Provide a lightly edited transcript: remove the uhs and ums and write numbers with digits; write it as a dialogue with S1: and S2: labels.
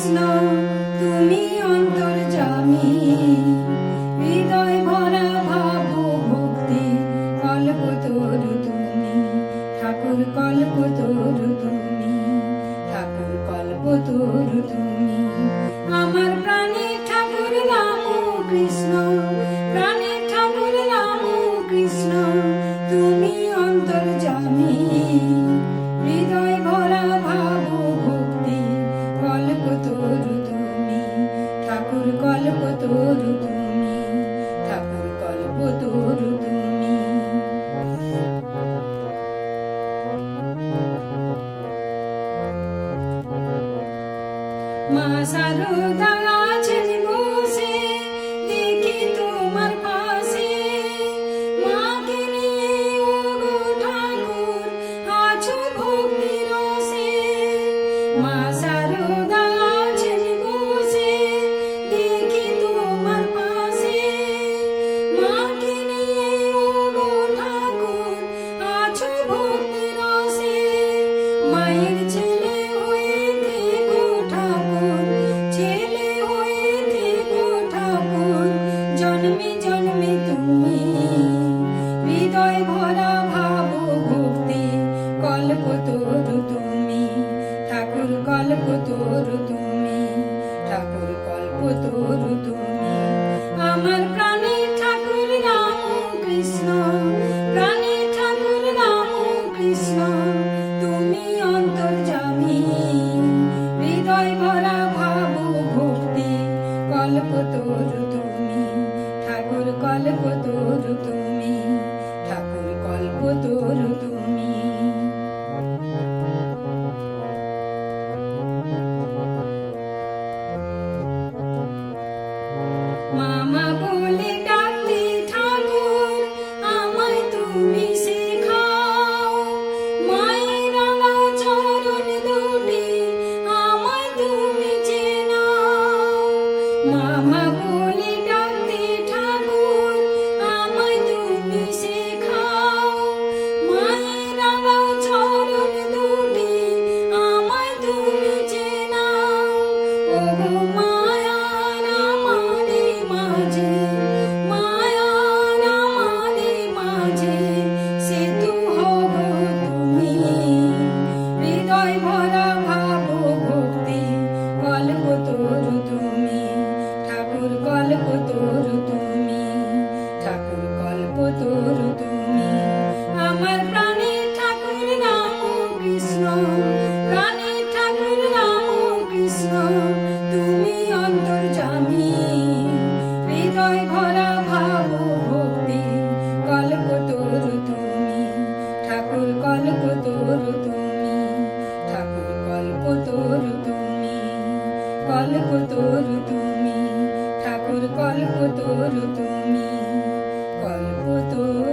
S1: কৃষ্ণ তুমি অন্তর্যামী, হৃদয় ভরা ভাব ভক্তি কল্পতরু তুমি ঠাকুর, কল্পতরু তুমি ঠাকুর, কল্পতরু তুমি। আমার প্রাণের ঠাকুর রাম কৃষ্ণ, প্রাণের ঠাকুর রাম কৃষ্ণ তুমি অন্তর্যামী, হৃদয় ভরা ভাব ভক্তি কল্পতরু তুমি ঠাকুর, কল্পতরু তুমি ঠাকুর, কল্পতরু তুমি। মা সারদা আছেন বসে, দেখি তোমার পাশে, মাকে নিয়ে ওগো ঠাকুর আছো ভক্তি রসে। মা সারদা আছেন বসে, দেখি তোমার পাশে, মাকে নিয়ে ওগো ঠাকুর আছো ভক্তি রসে। মায়ের ছেলে হয়ে থেকো ঠাকুর, ছেলে হয়ে থেকো ঠাকুর, জন্মে জন্মে তুমি, হৃদয় ভরা ভাব ভক্তি কল্পতরু তুমি ঠাকুর, কল্পতরু তুমি ঠাকুর, কল্পতরু তুমি। আমার প্রাণের ঠাকুর রাম কৃষ্ণ, প্রাণের ঠাকুর রাম কৃষ্ণ তুমি অন্তর্যামী, হৃদয় ভরা ভাব ভক্তি কল্পতরু তুমি ঠাকুর, কল্পতরু তুমি ঠাকুর, কল্পতরু তুমি। মামা বলে ডাকতে ঠাকুর আমায় তুমি শেখাও, মায়ের রাঙা চরণ দুটি আমায় তুমি চেনাও। মামা বলে ডাকতে ঠাকুর আমায় তুমি শেখাও, মায়ের রাঙা চরণ দুটি আমায় তুমি চেনাও। ওগো মায়ার আমারে মাঝে, মায়ার আমারে মাঝে সেতু হব তুমি, হৃদয় ভরা ভাব ভক্তি কল্পতরু তুমি ঠাকুর, কল্পতরু তুমি ঠাকুর, কল্পতরু তুমি। আমার প্রাণের ঠাকুর রাম কৃষ্ণ, প্রাণের ঠাকুর রাম কৃষ্ণ তুমি অন্তর্যামী, হৃদয় ভরা ভাব ভক্তি কল্পতরু তুমি ঠাকুর, কল্পতরু তুমি ঠাকুর, কল্পতরু তুমি, কল্পতরু তুমি ঠাকুর, কল্পতরু তুমি, কল্পতরু।